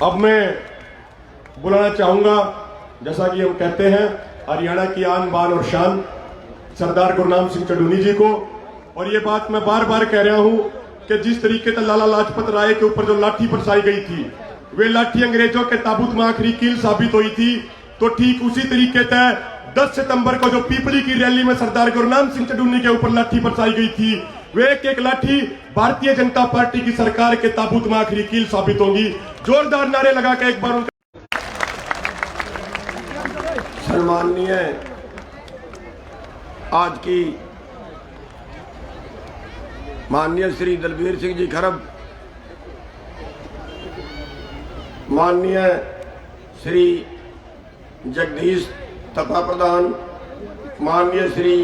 अब मैं बुलाना चाहूंगा, जैसा कि हम कहते हैं, हरियाणा की आन बान और शान सरदार गुरनाम सिंह चढ़ूनी जी को। और ये बात मैं बार बार कह रहा हूं कि जिस तरीके से लाला लाजपत राय के ऊपर जो लाठी बरसाई गई थी, वे लाठी अंग्रेजों के ताबूत में आखिरी कील साबित हुई थी। तो ठीक उसी तरीके से 10 सितंबर को जो पीपली की रैली में सरदार गुरनाम सिंह चढ़ूनी के ऊपर लाठी बरसाई गई थी, वे एक एक लाठी भारतीय जनता पार्टी की सरकार के ताबूत में आखिरी कील साबित होंगी। जोरदार नारे लगा के एक बार उनका सम्माननीय आज की माननीय श्री दलबीर सिंह जी खरब, माननीय श्री जगदीश तपा प्रधान, माननीय श्री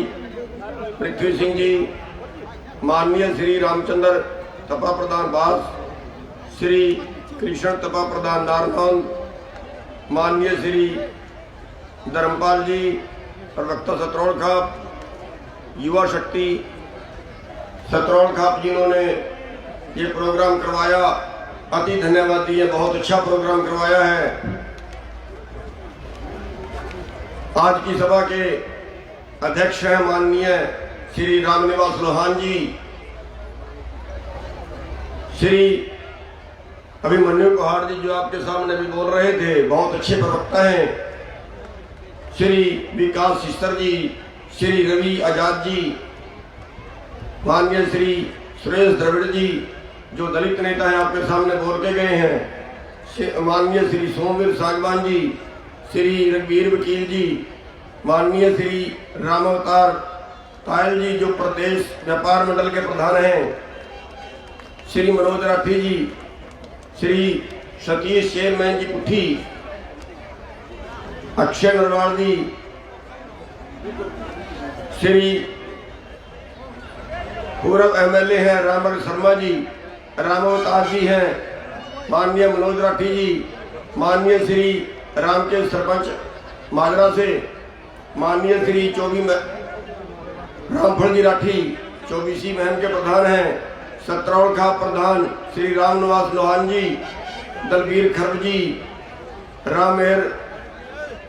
पृथ्वी सिंह जी, माननीय श्री रामचंद्र तपा प्रधान बास, श्री कृष्ण तपा प्रधान नारनौंद, माननीय श्री धर्मपाल जी, प्रवक्ता सतरौल खाप, युवा शक्ति सतरौल खाप, जिन्होंने ये प्रोग्राम करवाया, अति धन्यवाद दिए। बहुत अच्छा प्रोग्राम करवाया है। आज की सभा के अध्यक्ष हैं माननीय श्री रामनिवास लोहान जी, श्री अभिमन्यु पहाड़ जी जो आपके सामने भी बोल रहे थे, बहुत अच्छे प्रवक्ता हैं, श्री विकास शिस्तर जी, श्री रवि आजाद जी, माननीय श्री सुरेश द्रविड़ जी जो दलित नेता हैं, आपके सामने बोल के गए हैं, माननीय श्री सोमवीर सागवान जी, श्री रघुवीर वकील जी, माननीय श्री रामावतार तायल जी जो प्रदेश व्यापार मंडल के प्रधान हैं, श्री मनोज राठी जी, श्री सतीश चेयरमैन जी पुठी, अक्षय नरवाल जी, श्री पूर्व एमएलए हैं रामभग शर्मा जी, रामावतार जी हैं, माननीय मनोज राठी जी, माननीय श्री राम के सरपंच माजरा से, माननीय श्री रामफल जी राठी 24वीं बहन के प्रधान हैं, सतरौल खाप प्रधान श्री रामनिवास लोहान जी, दलबीर खरब जी, रामेर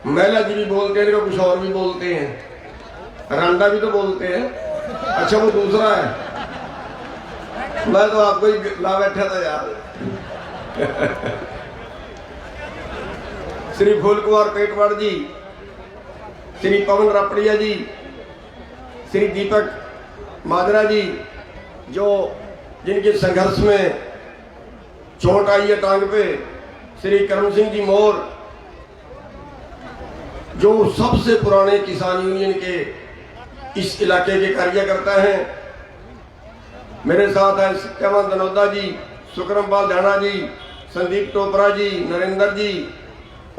महिला जी भी बोलते हैं, कुछ और भी बोलते हैं, रांडा भी तो बोलते हैं। अच्छा वो दूसरा है, मैं तो आपको ही ला बैठा था यार। श्री फूल कुमार पेटवाड़ जी, श्री पवन रापड़िया जी, श्री दीपक माजरा जी जो जिनके संघर्ष में चोट आई है टांग पे, श्री करम सिंह जी मोर जो सबसे पुराने किसान यूनियन के इस इलाके के कार्यकर्ता हैं, मेरे साथ है सत्यावान दनौदा जी, सुकरमपाल धाना जी, संदीप टोपरा जी, नरेंद्र जी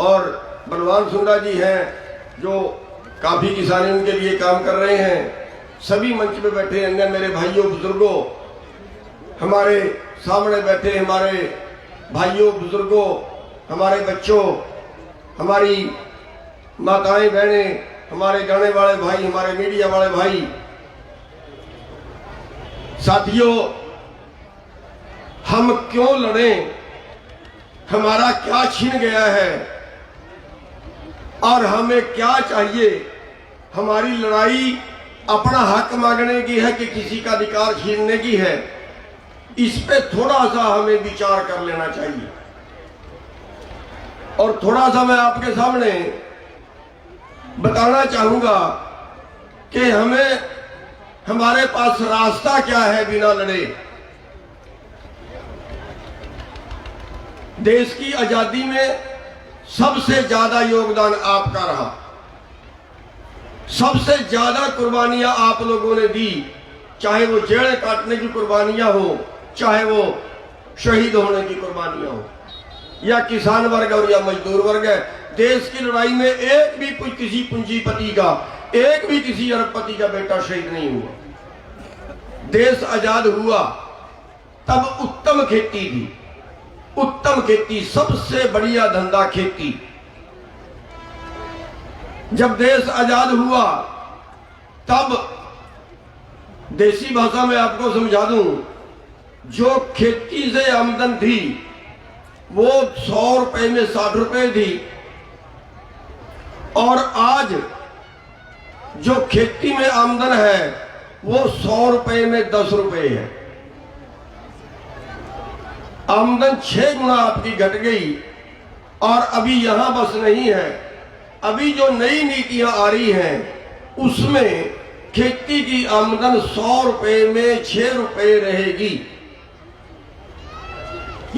और बलवान सुंडा जी हैं जो काफी किसान यूनियन के लिए काम कर रहे हैं। सभी मंच पे बैठे अन्य मेरे भाइयों बुजुर्गों, हमारे सामने बैठे हमारे भाइयों बुजुर्गों, हमारे बच्चों, हमारी माताएं बहनें, हमारे गाने वाले भाई, हमारे मीडिया वाले भाई, साथियों, हम क्यों लड़ें, हमारा क्या छीन गया है और हमें क्या चाहिए। हमारी लड़ाई अपना हक मांगने की है कि किसी का अधिकार छीनने की है। इस पे थोड़ा सा हमें विचार कर लेना चाहिए। और थोड़ा सा मैं आपके सामने बताना चाहूंगा कि हमें हमारे पास रास्ता क्या है बिना लड़े। देश की आजादी में सबसे ज्यादा योगदान आपका रहा, सबसे ज्यादा कुर्बानियां आप लोगों ने दी, चाहे वो जेल काटने की कुर्बानियां हो, चाहे वो शहीद होने की कुर्बानियां हो, या किसान वर्ग और या मजदूर वर्ग है। देश की लड़ाई में एक भी किसी पूंजीपति का, एक भी किसी अरबपति का बेटा शहीद नहीं हुआ। देश आजाद हुआ तब उत्तम खेती थी, उत्तम खेती, सबसे बढ़िया धंधा खेती। जब देश आजाद हुआ तब देसी भाषा में आपको समझा दूं, जो खेती से आमदन थी वो 100 रुपए में 60 रुपए थी, और आज जो खेती में आमदन है वो 100 रुपए में 10 रुपए है। आमदन 6 गुना आपकी घट गई। और अभी यहां बस नहीं है, अभी जो नई नीतियां आ रही हैं उसमें खेती की आमदन 100 रुपए में 6 रुपए रहेगी।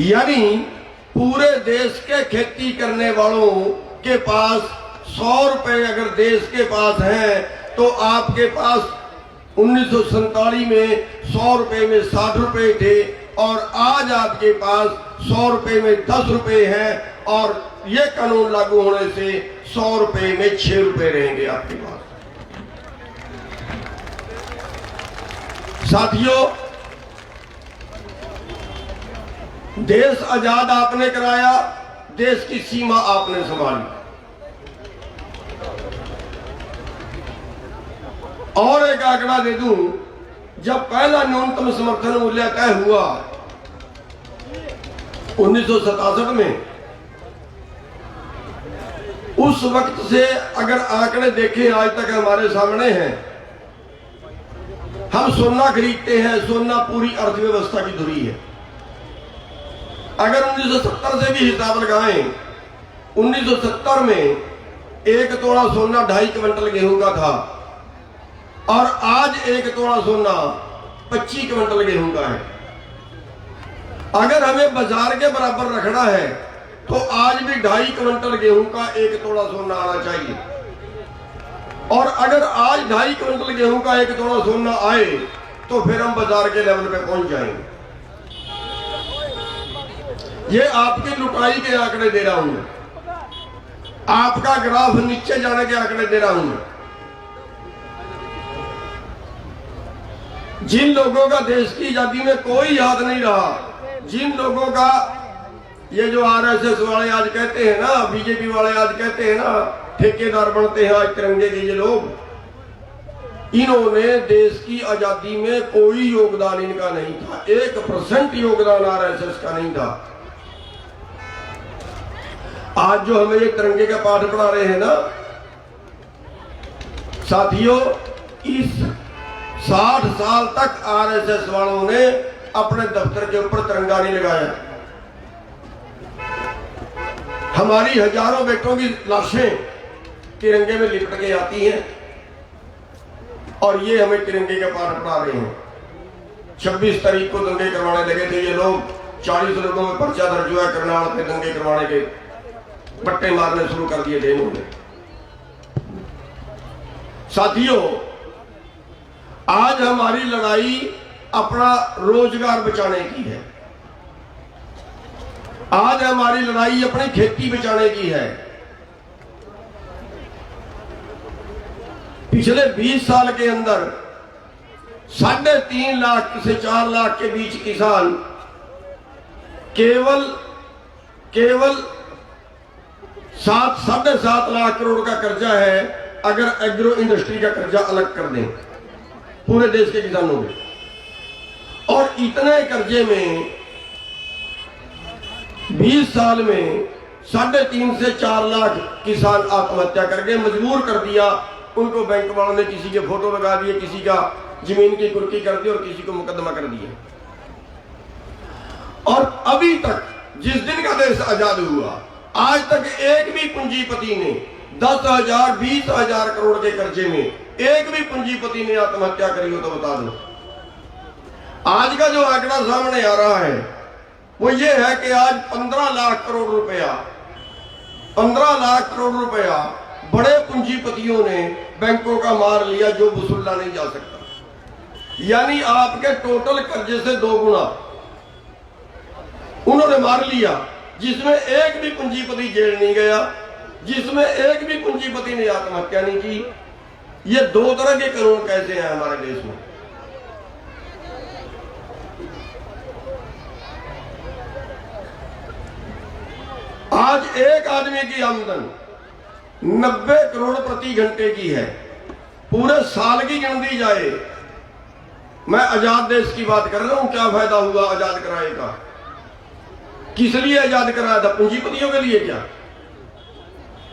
यानी पूरे देश के खेती करने वालों के पास 100 रुपए अगर देश के पास हैं, तो आपके पास 1947 में 100 रुपए में 60 रुपए थे, और आज आपके पास 100 रुपए में 10 रुपए हैं, और ये कानून लागू होने से 100 रुपए में 6 रुपए रहेंगे आपके पास। साथियों, देश आजाद आपने कराया, देश की सीमा आपने संभाली। और एक आंकड़ा दे दूं, जब पहला न्यूनतम समर्थन मूल्य तय हुआ 1967 में, उस वक्त से अगर आंकड़े देखें आज तक हमारे सामने हैं, हम सोना खरीदते हैं, सोना पूरी अर्थव्यवस्था की धुरी है। अगर 1970 से भी हिसाब लगाएं, 1970 में 1 तोला सोना 2.5 क्विंटल गेहूं का था, और आज 1 तोला सोना 25 क्विंटल गेहूं का है। अगर हमें बाजार के बराबर रखना है तो आज भी 2.5 क्विंटल गेहूं का 1 तोला सोना आना चाहिए। और अगर आज 2.5 क्विंटल गेहूं का 1 तोला सोना आए तो फिर हम बाजार के लेवल पे पहुंच जाएंगे। ये आपकी लुटाई के आंकड़े दे रहा हूं, आपका ग्राफ नीचे जाने के आंकड़े दे रहा हूं। जिन लोगों का देश की आजादी में कोई याद नहीं रहा, जिन लोगों का, ये जो आरएसएस वाले आज कहते हैं ना, बीजेपी वाले आज कहते हैं ना, ठेकेदार बनते हैं आज तिरंगे के ये लोग, इन्होंने देश की आजादी में कोई योगदान इनका नहीं था। 1% योगदान आरएसएस का नहीं था। आज जो हमें ये तिरंगे का पाठ पढ़ा रहे हैं ना साथियों, इस 60 साल तक आरएसएस वालों ने अपने दफ्तर के ऊपर तिरंगा नहीं लगाया। हमारी हजारों बेटों की लाशें तिरंगे में लिपट के आती हैं, और ये हमें तिरंगे का पाठ पढ़ा रहे हैं। 26 तारीख को दंगे करवाने लगे थे ये लोग, 40 लोगों में पर्चा दर्ज हुआ, करनाल पे दंगे करवाने के बट्टे मारने शुरू कर दिए थे इन्होंने। साथियों, आज हमारी लड़ाई अपना रोजगार बचाने की है। आज हमारी लड़ाई अपनी खेती बचाने की है। पिछले 20 साल के अंदर 3.5 लाख से 4 लाख के बीच किसान केवल 7.5 लाख करोड़ का कर्जा है। अगर एग्रो इंडस्ट्री का कर्जा अलग कर दें पूरे देश के किसानों में, और इतने कर्जे में 20 साल में 3.5 से 4 लाख किसान आत्महत्या करके मजबूर कर दिया। उनको बैंक वालों ने किसी के फोटो लगा दिए, किसी का जमीन की कुर्की कर दी, और किसी को मुकदमा कर दिया। और अभी तक जिस दिन का देश आजाद हुआ, आज तक एक भी पूंजीपति ने 10,000 20,000 करोड़ के कर्जे में एक भी पूंजीपति ने आत्महत्या करी हो तो बता दो। आज का जो आंकड़ा सामने आ रहा है वो ये है कि आज 15 लाख करोड़ रुपया 15 लाख करोड़ रुपया बड़े पूंजीपतियों ने बैंकों का मार लिया, जो वसूला नहीं जा सकता। यानी आपके टोटल कर्जे से 2 गुना उन्होंने मार लिया, जिसमें एक भी पूंजीपति जेल नहीं गया, जिसमें एक भी पूंजीपति ने आत्महत्या नहीं की। ये 2 तरह के कानून कैसे हैं हमारे देश में? आज एक आदमी की आमदन 90 करोड़ प्रति घंटे की है। पूरे साल की गिन दी जाए, मैं आजाद देश की बात कर रहा हूं, क्या फायदा हुआ आजाद कराए का? किस लिए आजाद कराया था? पूंजीपतियों के लिए क्या?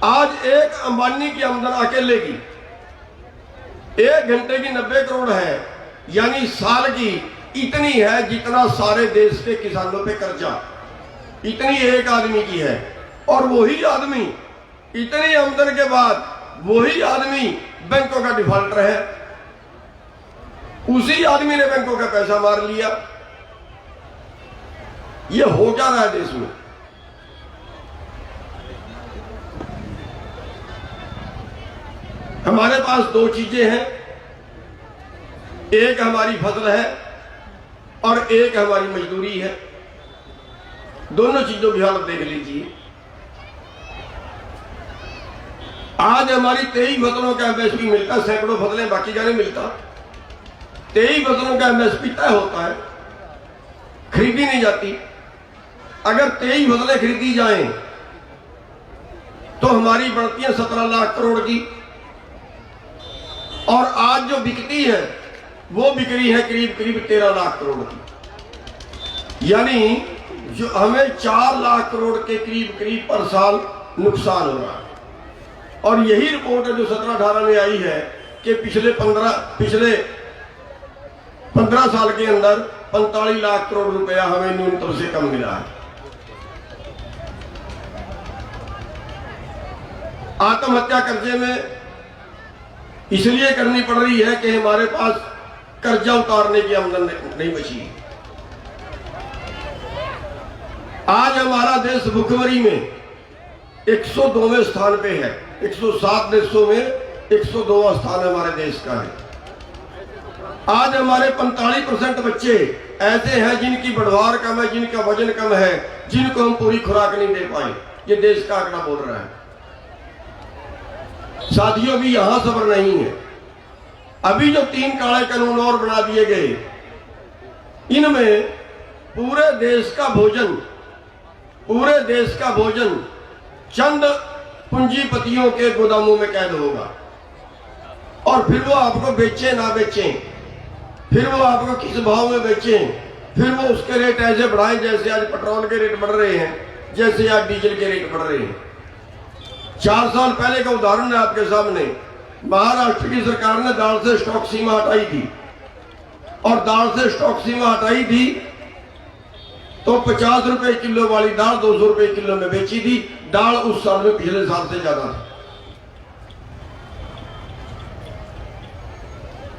आज एक अंबानी की आमदन अकेले की 1 घंटे की 90 करोड़ है, यानी साल की इतनी है जितना सारे देश के किसानों पे कर्जा, इतनी एक आदमी की है। और वही आदमी इतनी आमदन के बाद वही आदमी बैंकों का डिफॉल्टर है। उसी आदमी ने बैंकों का पैसा मार लिया। ये हो क्या रहा है देश में? हमारे पास 2 चीजें हैं, एक हमारी फसल है और एक हमारी मजदूरी है। दोनों चीजों की हालत देख लीजिए। आज हमारी 23 फसलों का एमएसपी मिलता, सैकड़ों फसलें बाकी का नहीं मिलता। 23 फसलों का एमएसपी तय होता है, खरीदी नहीं जाती। अगर 23 फसलें खरीदी जाएं तो हमारी बढ़ती है 17 लाख करोड़ की, और आज जो बिकती है वो बिक रही है करीब करीब 13 लाख करोड़ की। यानी जो हमें 4 लाख करोड़ के करीब करीब पर साल नुकसान हो रहा है। और यही रिपोर्ट है जो 17-18 में आई है कि पिछले 15 साल के अंदर 45 लाख करोड़ रुपया हमें न्यूनतम से कम मिला है। आत्महत्या कर्जे में इसलिए करनी पड़ रही है कि हमारे पास कर्जा उतारने की आमदन नहीं बची। आज हमारा देश भुखमरी में 102वें स्थान पे है। 107 देशों में 102वां स्थान हमारे देश का है। आज हमारे 45% बच्चे ऐसे हैं जिनकी बढ़वार कम है, जिनका वजन कम है, जिनको हम पूरी खुराक नहीं दे पाए। ये देश का आंकड़ा बोल रहा है। साथियों भी यहां सब्र नहीं है। अभी जो 3 काले कानून और बना दिए गए, इनमें पूरे देश का भोजन चंद पूंजीपतियों के गोदामों में कैद होगा। और फिर वो आपको बेचे ना बेचें, फिर वो आपको किस भाव में बेचें, फिर वो उसके रेट ऐसे बढ़ाएं जैसे आज पेट्रोल के रेट बढ़ रहे हैं, जैसे आज डीजल के रेट बढ़ रहे हैं। 4 साल पहले का उदाहरण है आपके सामने। महाराष्ट्र की सरकार ने दाल से स्टॉक सीमा हटाई थी, और दाल से स्टॉक सीमा हटाई थी तो 50 रुपए किलो वाली दाल 200 रुपए किलो में बेची थी। दाल उस साल में पिछले साल से ज्यादा था।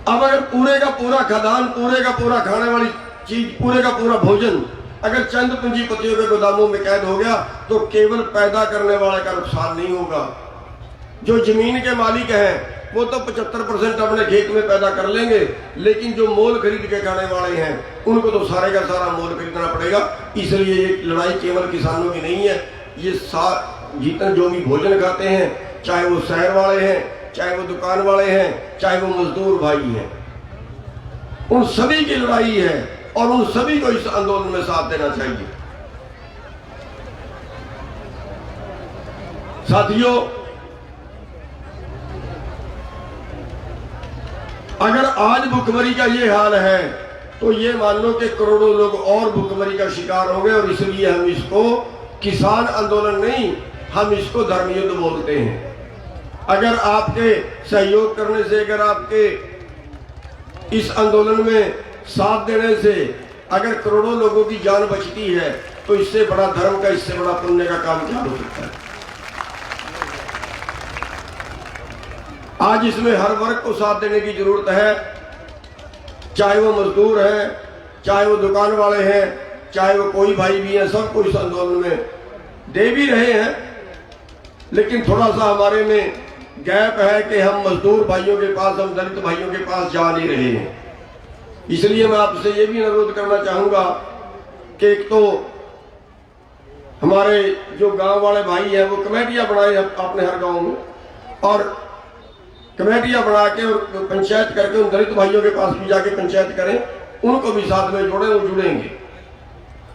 अब अगर पूरे का पूरा खदान, पूरे का पूरा खाने वाली चीज, पूरे का पूरा भोजन अगर चंद पूंजीपतियों के गोदामों में कैद हो गया तो केवल पैदा करने वाले का नुकसान नहीं होगा। जो जमीन के मालिक हैं वो तो 75% अपने खेत में पैदा कर लेंगे, लेकिन जो मोल खरीद के खाने वाले हैं उनको तो सारे का सारा मोल खरीदना पड़ेगा। इसलिए ये लड़ाई केवल किसानों की नहीं है। ये जितने जो भी भोजन खाते हैं, चाहे वो शहर वाले हैं, चाहे वो दुकान वाले हैं, चाहे वो मजदूर भाई हैं, उन सभी की लड़ाई है और उन सभी को इस आंदोलन में साथ देना चाहिए। साथियों, अगर आज भुखमरी का ये हाल है तो ये मान लो कि करोड़ों लोग और भुखमरी का शिकार होंगे। और इसलिए हम इसको किसान आंदोलन नहीं, हम इसको धर्म युद्ध बोलते हैं। अगर आपके सहयोग करने से, अगर आपके इस आंदोलन में साथ देने से अगर करोड़ों लोगों की जान बचती है तो इससे बड़ा धर्म का, इससे बड़ा पुण्य का काम क्या हो सकता है। आज इसमें हर वर्ग को साथ देने की जरूरत है, चाहे वो मजदूर है, चाहे वो दुकान वाले हैं, चाहे वो कोई भाई भी है, सबको इस आंदोलन में दे भी रहे हैं। लेकिन थोड़ा सा हमारे में गैप है कि हम मजदूर भाइयों के पास, हम दलित भाइयों के पास जा नहीं रहे हैं। इसलिए मैं आपसे ये भी अनुरोध करना चाहूंगा कि एक तो हमारे जो गांव वाले भाई हैं वो कमेटियां बनाए अपने हर गांव में, और कमेटियां बना के और पंचायत करके उन दलित भाइयों के पास भी जाके पंचायत करें, उनको भी साथ में जोड़ें। वो जुड़ेंगे,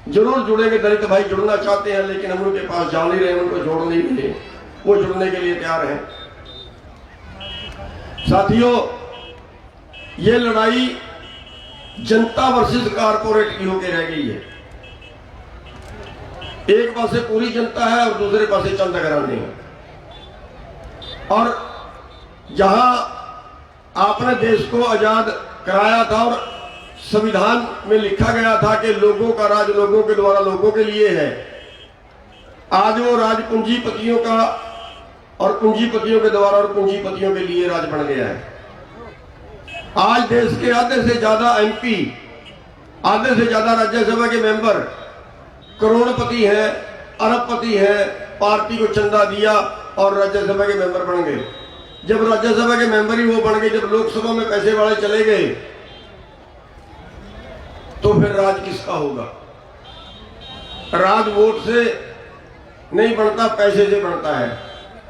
जरूर जुड़ेंगे। दलित भाई जुड़ना चाहते हैं लेकिन हम उनके पास जा नहीं रहे, उनको जोड़ नहीं रहे, वो जुड़ने के लिए तैयार हैं। साथियों, ये लड़ाई जनता वर्सेस कारपोरेट की होकर रह गई है। एक पासे पूरी जनता है और दूसरे पासे चंद घराने हैं। और जहां आपने देश को आजाद कराया था और संविधान में लिखा गया था कि लोगों का राज लोगों के द्वारा लोगों के लिए है, आज वो राज पूंजीपतियों का और पूंजीपतियों के द्वारा और पूंजीपतियों के लिए राज बन गया है। आज देश के आधे से ज्यादा एमपी, आधे से ज्यादा राज्यसभा के मेंबर करोड़पति हैं, अरबपति हैं, पार्टी को चंदा दिया और राज्यसभा के मेंबर बन गए। जब राज्यसभा के मेंबर ही वो बन गए, जब लोकसभा में पैसे वाले चले गए, तो फिर राज किसका होगा? राज वोट से नहीं बनता, पैसे से बनता है।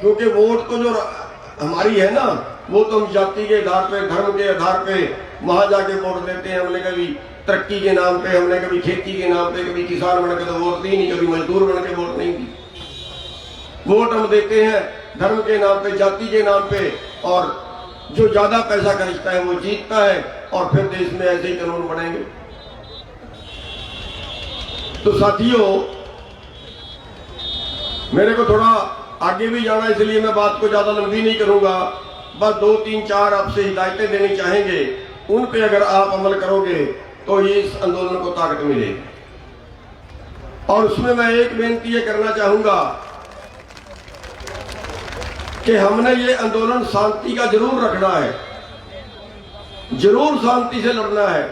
क्योंकि वोट तो जो हमारी है ना, वो तो हम जाति के आधार पे, धर्म के आधार पे वहां जाके वोट देते हैं। हमने कभी तरक्की के नाम पे, हमने कभी खेती के नाम पे, कभी किसान बन के तो वोट दी नहीं, कभी मजदूर बन के वोट नहीं दी। वोट हम देते हैं धर्म के नाम पे, जाति के नाम पे, और जो ज्यादा पैसा खर्चता है वो जीतता है, और फिर देश में ऐसे ही कानून बनेंगे। तो साथियों, मेरे को थोड़ा आगे भी जाना, इसलिए मैं बात को ज्यादा लंबी नहीं करूंगा। बस 2, 3, 4 आपसे हिदायतें देनी चाहेंगे, उन पे अगर आप अमल करोगे तो ये इस आंदोलन को ताकत मिलेगी। और उसमें मैं एक बेनती ये करना चाहूंगा कि हमने ये आंदोलन शांति का जरूर रखना है, जरूर शांति से लड़ना है,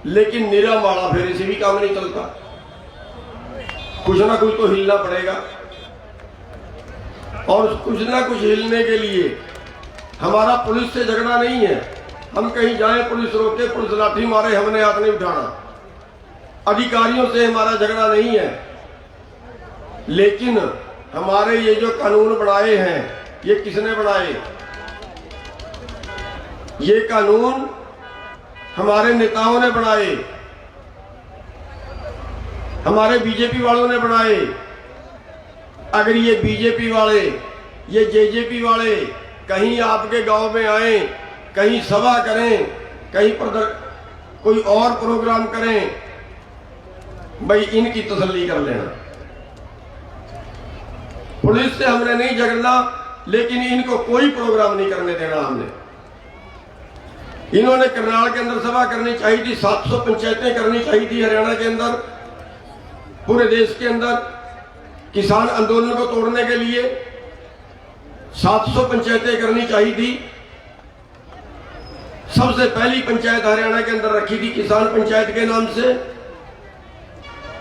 लेकिन निरा माड़ा फेरे से भी काम नहीं चलता। कुछ ना कुछ तो हिलना पड़ेगा, और कुछ ना कुछ हिलने के लिए हमारा पुलिस से झगड़ा नहीं है। हम कहीं जाएं, पुलिस रोके, पुलिस लाठी मारे, हमने हाथ नहीं उठाना। अधिकारियों से हमारा झगड़ा नहीं है, लेकिन हमारे ये जो कानून बनाए हैं, ये किसने बनाए? ये कानून हमारे नेताओं ने बनाए, हमारे बीजेपी वालों ने बनाए। अगर ये बीजेपी वाले, ये जेजेपी वाले कहीं आपके गांव में आए, कहीं सभा करें, कहीं कोई और प्रोग्राम करें, भाई इनकी तसल्ली कर लेना। पुलिस से हमने नहीं झगड़ना, लेकिन इनको कोई प्रोग्राम नहीं करने देना हमने। इन्होंने करनाल के अंदर सभा करनी चाहिए थी, 700 पंचायतें करनी चाहिए थी हरियाणा के अंदर, पूरे देश के अंदर। किसान आंदोलन को तोड़ने के लिए 700 पंचायतें करनी चाहिए थी। सबसे पहली पंचायत हरियाणा के अंदर रखी थी किसान पंचायत के नाम से,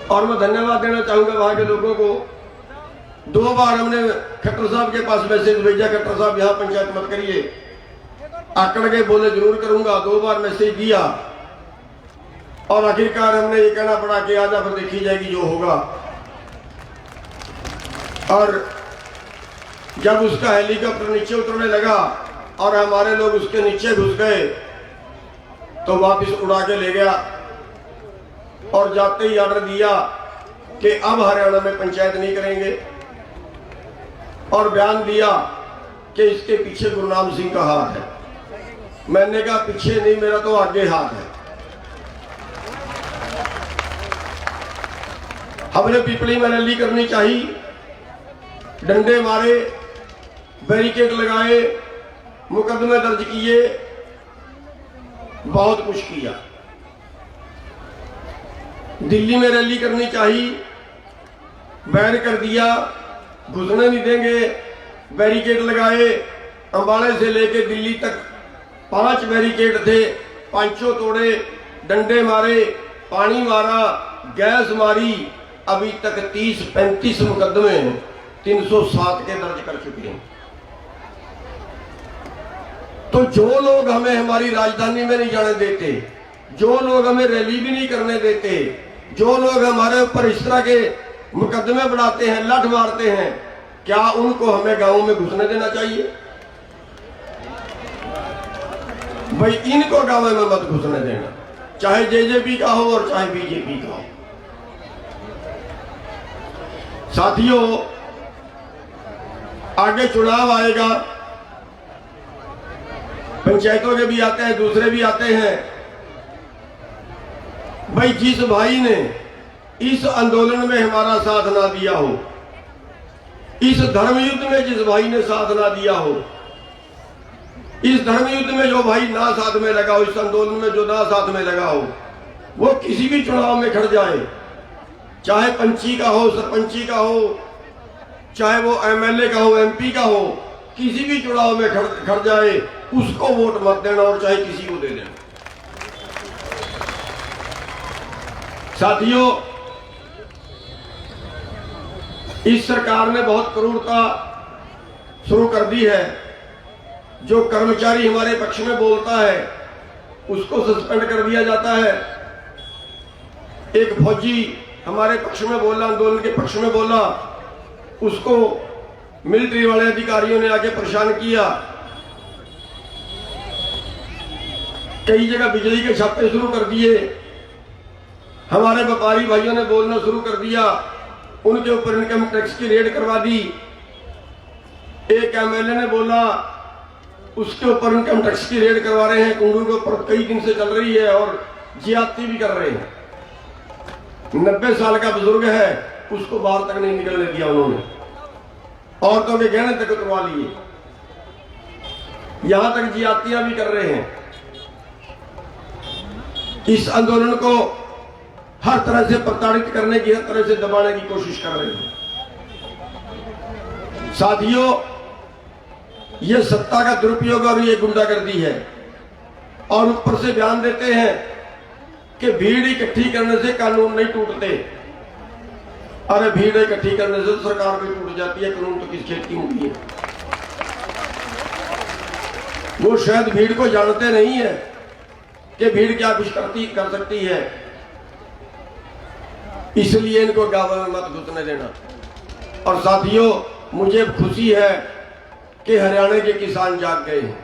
और मैं धन्यवाद देना चाहूंगा वहां के लोगों को। 2 बार हमने खट्टर साहब के पास मैसेज भेजा, खट्टर साहब यहाँ पंचायत मत करिए, आकड़ के बोले जरूर करूंगा। 2 बार मैसेज दिया, और आखिरकार हमने ये कहना पड़ा कि आजा फिर देखी जाएगी जो होगा। और जब उसका हेलीकॉप्टर नीचे उतरने लगा और हमारे लोग उसके नीचे घुस गए, तो वापस उड़ा के ले गया, और जाते ही ऑर्डर दिया कि अब हरियाणा में पंचायत नहीं करेंगे, और बयान दिया कि इसके पीछे गुरनाम सिंह का हाथ है। मैंने कहा पीछे नहीं, मेरा तो आगे हाथ है। हमने पिपली में रैली करनी चाहिए, डंडे मारे, बैरिकेड लगाए, मुकदमे दर्ज किए, बहुत कुछ किया। दिल्ली में रैली करनी चाहिए, बैन कर दिया, घुसने नहीं देंगे, बैरिकेड लगाए। अंबाला से लेके दिल्ली तक 5 बैरिकेड थे, 5 तोड़े, डंडे मारे, पानी मारा, गैस मारी। अभी तक 30-35 मुकदमे 307 के दर्ज कर चुके हैं। तो जो लोग हमें हमारी राजधानी में नहीं जाने देते, जो लोग हमें रैली भी नहीं करने देते, जो लोग हमारे ऊपर इस तरह के मुकदमे बनाते हैं, लठ मारते हैं, क्या उनको हमें गांवों में घुसने देना चाहिए? भाई इनको गांव में मत घुसने देना, चाहे जेजेपी का हो और चाहे बीजेपी का हो। साथियों, आगे चुनाव आएगा, पंचायतों के भी आते हैं, दूसरे भी आते हैं। भाई जिस भाई ने इस आंदोलन में हमारा साथ ना दिया हो, इस धर्म युद्ध में जिस भाई ने साथ ना दिया हो, इस धर्म युद्ध में जो भाई ना साथ में लगा हो, इस आंदोलन में जो ना साथ में लगा हो, वो किसी भी चुनाव में खड़ जाए, चाहे पंची का हो, सरपंची का हो, चाहे वो एमएलए का हो, एमपी का हो, किसी भी चुनाव में खड़ जाए, उसको वोट मत देना और चाहे किसी को दे देना। साथियों, इस सरकार ने बहुत क्रूरता शुरू कर दी है। जो कर्मचारी हमारे पक्ष में बोलता है उसको सस्पेंड कर दिया जाता है। एक फौजी हमारे पक्ष में बोला, आंदोलन के पक्ष में बोला, उसको मिलिट्री वाले अधिकारियों ने आके परेशान किया। कई जगह बिजली के छापे शुरू कर दिए। हमारे व्यापारी भाइयों ने बोलना शुरू कर दिया, उनके ऊपर इनकम टैक्स की रेड करवा दी। एक एमएलए ने बोला, उसके ऊपर इनकम टैक्स की रेड करवा रहे हैं, कुंडू के ऊपर कई दिन से चल रही है और ज्यादती भी कर रहे हैं। 90 साल का बुजुर्ग है, उसको बाहर तक नहीं निकलने दिया उन्होंने, औरतों के गहने तक उतरवा लिए, यहां तक ज्यादतियां भी कर रहे हैं। इस आंदोलन को हर तरह से प्रताड़ित करने की, हर तरह से दबाने की कोशिश कर रहे हैं। साथियों, ये सत्ता का दुरुपयोग और ये गुंडागर्दी है, और ऊपर से बयान देते हैं कि भीड़ इकट्ठी करने से कानून नहीं टूटते। अरे भीड़ इकट्ठी करने से सरकार भी टूट जाती है, कानून तो किस खेत की मूली है। वो शायद भीड़ को जानते नहीं है कि भीड़ क्या कुछ कर सकती है, इसलिए इनको गाँव में मत घुसने देना। और साथियों, मुझे खुशी है कि हरियाणा के किसान जाग गए हैं।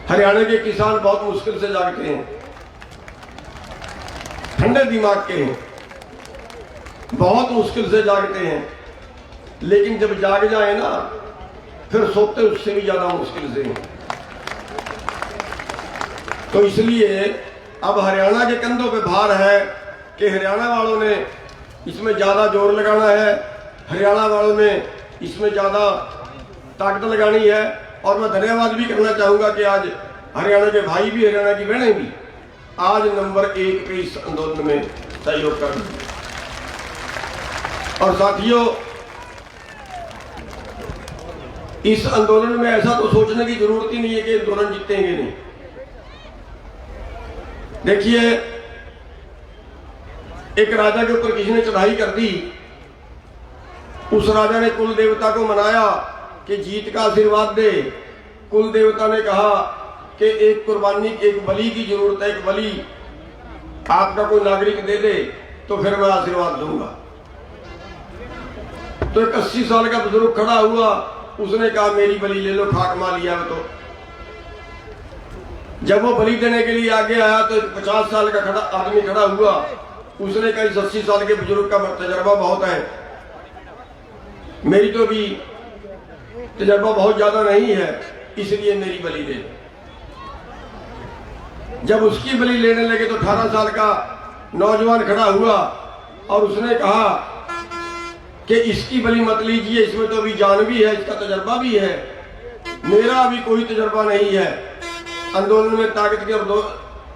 हरियाणा के किसान बहुत मुश्किल से जागते हैं, ठंडे दिमाग के हैं, बहुत मुश्किल से जागते हैं, लेकिन जब जाग जाए ना, फिर सोते उससे भी ज्यादा मुश्किल से हैं। तो इसलिए अब हरियाणा के कंधों पे भार है कि हरियाणा वालों ने इसमें ज्यादा जोर लगाना है, हरियाणा वालों ने इसमें ज्यादा ताकत लगानी है। और मैं धन्यवाद भी करना चाहूंगा कि आज हरियाणा के भाई भी, हरियाणा की बहनें भी आज नंबर 1 के इस आंदोलन में सहयोग कर रहे हैं। और साथियों, इस आंदोलन में ऐसा तो सोचने की जरूरत ही नहीं है कि आंदोलन जीतेंगे नहीं। देखिए, एक राजा के ऊपर किसी ने चढ़ाई कर दी, उस राजा ने कुल देवता को मनाया कि जीत का आशीर्वाद दे। कुल देवता ने कहा कि एक कुर्बानी, एक बलि की जरूरत है, एक बलि आपका कोई नागरिक दे दे तो फिर मैं आशीर्वाद दूंगा। तो एक 80 साल का बुजुर्ग खड़ा हुआ, उसने कहा मेरी बलि ले लो, खाक मार लिया। तो जब वो बलि देने के लिए आगे आया तो 50 साल का आदमी खड़ा हुआ, उसने कहा इस 80 साल के बुजुर्ग का तजर्बा बहुत है, मेरी तो भी तजर्बा बहुत ज्यादा नहीं है, इसलिए मेरी बलि दे। जब उसकी बलि लेने लगे तो 18 साल का नौजवान खड़ा हुआ और उसने कहा कि इसकी बलि मत लीजिए, इसमें तो अभी जान भी है, इसका तजर्बा भी है, मेरा अभी कोई तजर्बा नहीं है। आंदोलन में ताकत की और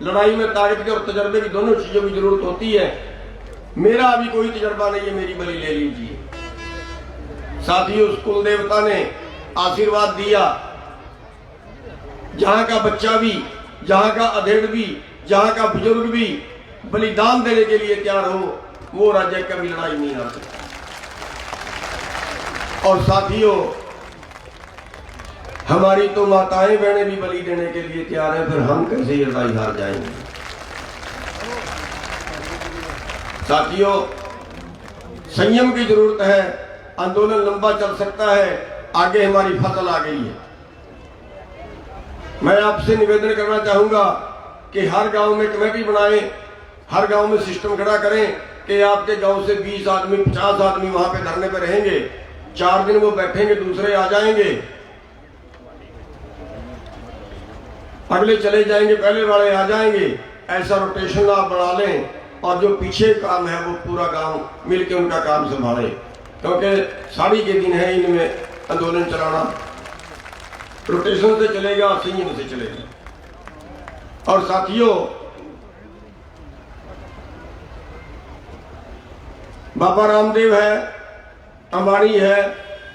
लड़ाई में ताकत के और तजर्बे की दोनों चीजों की जरूरत होती है, मेरा अभी कोई तजर्बा नहीं है, मेरी बलि ले लीजिए। साथियों, उस कुल देवता ने आशीर्वाद दिया। जहां का बच्चा भी, जहां का अधेड़ भी, जहां का बुजुर्ग भी बलिदान देने के लिए तैयार हो, वो राज्य कभी लड़ाई नहीं हार सकता। और साथियों, हमारी तो माताएं बहनें भी बलि देने के लिए तैयार हैं, फिर हम कैसे ये लड़ाई हार जाएंगे। साथियों, संयम की जरूरत है, आंदोलन लंबा चल सकता है, आगे हमारी फसल आ गई है। मैं आपसे निवेदन करना चाहूंगा कि हर गांव में कमेटी बनाएं, हर गांव में सिस्टम खड़ा करें कि आपके गांव से 20 आदमी 50 आदमी वहां पे धरने पे रहेंगे, 4 दिन वो बैठेंगे, दूसरे आ जाएंगे, अगले चले जाएंगे, पहले वाले आ जाएंगे। ऐसा रोटेशन आप बना लें और जो पीछे काम है वो पूरा गांव मिलके उनका काम संभाले, क्योंकि साड़ी के दिन है, इनमें आंदोलन चलाना रोटेशन से चलेगा, संयम से चलेगा। और साथियों, बाबा रामदेव है, अंबानी है,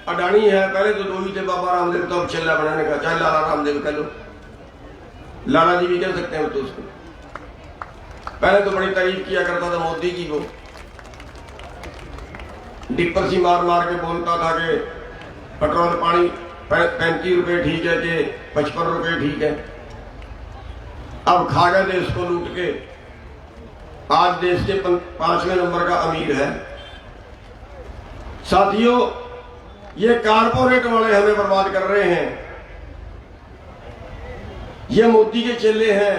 अडानी है, पहले तो दो ही थे बाबा रामदेव, तो अब चेला बनाने का, चाहे लाला रामदेव कह लो, लाला जी भी कह सकते हैं तो उसको। पहले तो बड़ी तारीफ किया करता था मोदी की, वो डिप्पर सी मार मार के बोलता था कि पेट्रोल पानी 35 रुपए ठीक है कि 55 रुपए ठीक है। अब खा गए देश को लूट के, आज देश के 5वें नंबर का अमीर है। साथियों, ये कारपोरेट वाले हमें बर्बाद कर रहे हैं, ये मोदी के चेले हैं।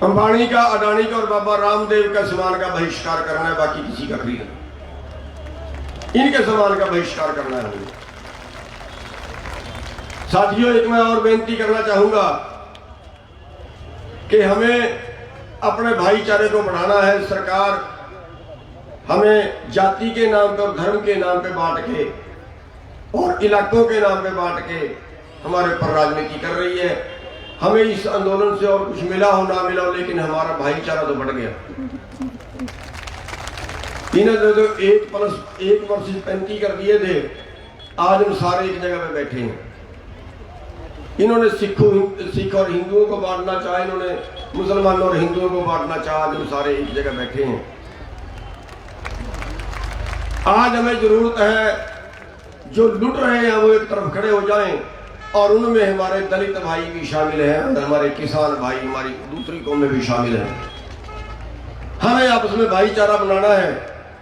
अंबानी का, अडानी का और बाबा रामदेव का सामान का बहिष्कार करना है, बाकी किसी का खरीदना, इनके सामान का बहिष्कार करना है हमें। साथियों, एक मैं और बेनती करना चाहूंगा कि हमें अपने भाईचारे को बढ़ाना है। सरकार हमें जाति के नाम पे और धर्म के नाम पे बांट के और इलाकों के नाम पे बांट के हमारे पर राजनीति कर रही है। हमें इस आंदोलन से और कुछ मिला हो ना मिला हो, लेकिन हमारा भाईचारा तो बढ़ गया। इन्होंने तो 1+1 वर्सेस 35 कर दिए थे, आज हम सारे एक जगह पे बैठे हैं। इन्होंने सिख और हिंदुओं को बांटना चाहा, इन्होंने मुसलमानों और हिंदुओं को बांटना चाहा, आज हम सारे एक जगह बैठे हैं। आज हमें जरूरत है जो लुट रहे हैं वो एक तरफ खड़े हो जाएं, और उनमें हमारे दलित भाई भी शामिल हैं, हमारे किसान भाई, हमारी दूसरी कौमें भी शामिल हैं। हमें आपस में भाईचारा बनाना है,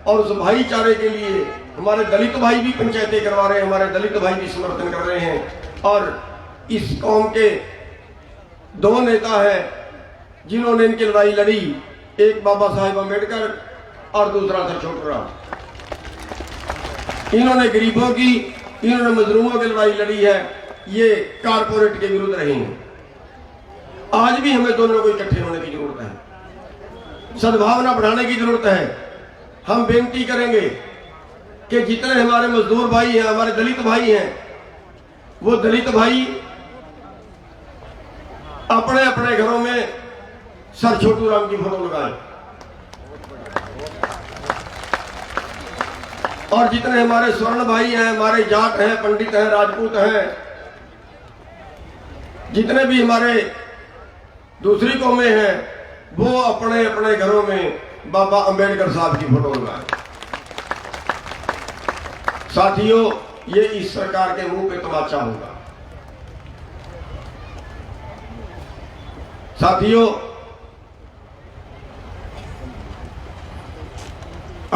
और उस भाईचारे के लिए हमारे दलित भाई भी पंचायतें करवा रहे हैं, हमारे दलित भाई भी समर्थन कर रहे हैं। और इस कौम के 2 नेता हैं जिन्होंने इनकी लड़ाई लड़ी, एक बाबा साहेब अम्बेडकर और दूसरा था छोटूराम। इन्होंने गरीबों की, इन्होंने मजलूमों की लड़ाई लड़ी है, ये कारपोरेट के विरुद्ध रहे हैं। आज भी हमें दोनों को इकट्ठे होने की जरूरत है, सद्भावना बढ़ाने की जरूरत है। हम बेनती करेंगे कि जितने हमारे मजदूर भाई हैं, हमारे दलित भाई हैं, वो दलित भाई अपने अपने घरों में सर छोटूराम की फोटो लगाएं, और जितने हमारे स्वर्ण भाई हैं, हमारे जाट हैं, पंडित हैं, राजपूत हैं, जितने भी हमारे दूसरी कौमें हैं, वो अपने अपने घरों में बाबा अंबेडकर साहब की फोटो लगाएं। साथियों, ये इस सरकार के मुंह पे तमाचा होगा। साथियों,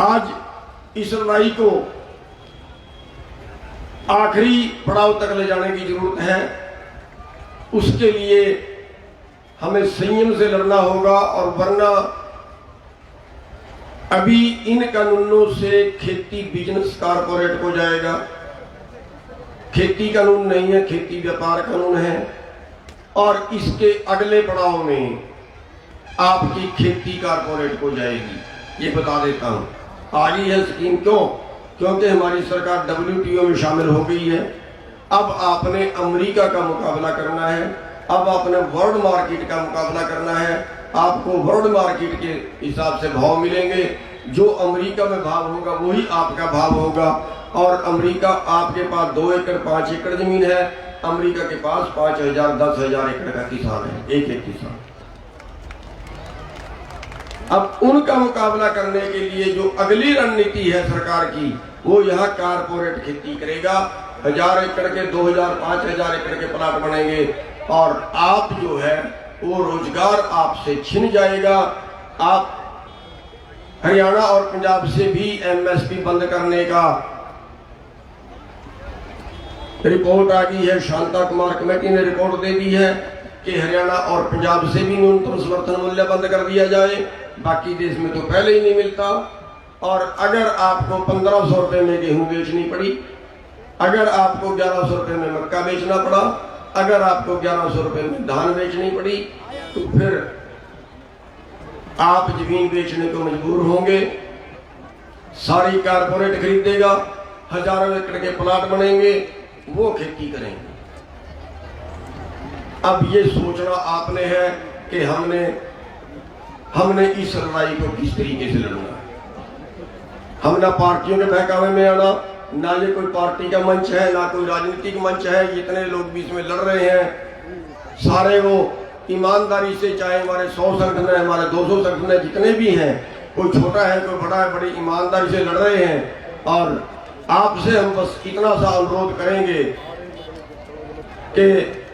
आज इस लड़ाई को आखिरी पड़ाव तक ले जाने की जरूरत है। उसके लिए हमें संयम से लड़ना होगा, और वरना अभी इन कानूनों से खेती बिजनेस कारपोरेट को जाएगा। खेती कानून नहीं है, खेती व्यापार कानून है, और इसके अगले पड़ाव में आपकी खेती कारपोरेट को जाएगी, ये बता देता हूं। आ गई है स्कीम, क्यों? क्योंकि हमारी सरकार WTO में शामिल हो गई है। अब आपने अमेरिका का मुकाबला करना है, अब आपने वर्ल्ड मार्केट का मुकाबला करना है। आपको वर्ल्ड मार्केट के हिसाब से भाव मिलेंगे, जो अमेरिका में भाव होगा वही आपका भाव होगा। और अमेरिका, आपके पास 2 एकड़ 5 एकड़ जमीन है, अमेरिका के पास 5,000 10,000 एकड़ का किसान है, एक किसान। अब उनका मुकाबला करने के लिए जो अगली रणनीति है सरकार की, वो यहाँ कारपोरेट खेती करेगा। 1000 एकड़ के 2,000 5,000 एकड़ के प्लाट बनेंगे, और आप जो है वो रोजगार आपसे छिन जाएगा। आप हरियाणा और पंजाब से भी MSP बंद करने का रिपोर्ट आ गई है। शांता कुमार कमेटी ने रिपोर्ट दे दी है कि हरियाणा और पंजाब से भी न्यूनतम समर्थन मूल्य बंद कर दिया जाए। बाकी देश में तो पहले ही नहीं मिलता। और अगर आपको 1500 रुपए में गेहूं बेचनी पड़ी, अगर आपको 1100 रुपए में मक्का बेचना पड़ा, अगर आपको 1100 रुपए में धान बेचनी पड़ी, तो फिर आप जमीन बेचने को मजबूर होंगे, सारी कारपोरेट खरीदेगा, हजारों एकड़ के प्लाट बनेंगे, वो खेती करेंगे। अब ये सोचना आपने है कि हमने इस लड़ाई को किस तरीके से लड़ना है। हम ना पार्टियों के बहकावे में आना, ना ये कोई पार्टी का मंच है, ना कोई राजनीतिक मंच है। जितने लोग बीच में लड़ रहे हैं सारे वो ईमानदारी से, चाहे हमारे 100 संगठन है, हमारे 200 संगठन है, जितने भी हैं, कोई छोटा है कोई बड़ा है, बड़ी ईमानदारी से लड़ रहे हैं। और आपसे हम बस इतना सा अनुरोध करेंगे कि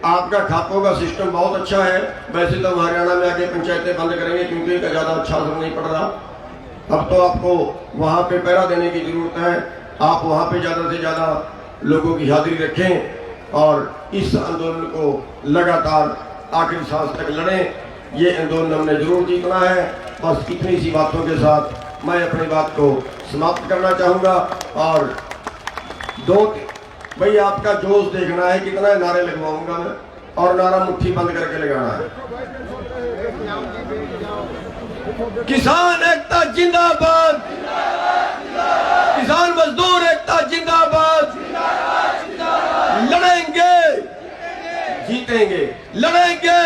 आपका खातों का सिस्टम बहुत अच्छा है। वैसे तो हम हरियाणा में आके पंचायतें बंद करेंगे क्योंकि इनका ज़्यादा अच्छा असर नहीं पड़ रहा। अब तो आपको वहाँ पे पहरा देने की जरूरत है। आप वहाँ पे ज़्यादा से ज़्यादा लोगों की हाजिरी रखें और इस आंदोलन को लगातार आखिरी सांस तक लड़ें। ये आंदोलन हमने जरूर जीतना है। बस इतनी सी बातों के साथ मैं अपनी बात को समाप्त करना चाहूँगा। और भाई आपका जोश देखना है, कितना नारे लगवाऊंगा मैं, और नारा मुट्ठी बंद करके लगाना है। किसान एकता जिंदाबाद, किसान मजदूर एकता जिंदाबाद, लड़ेंगे जीतेंगे, लड़ेंगे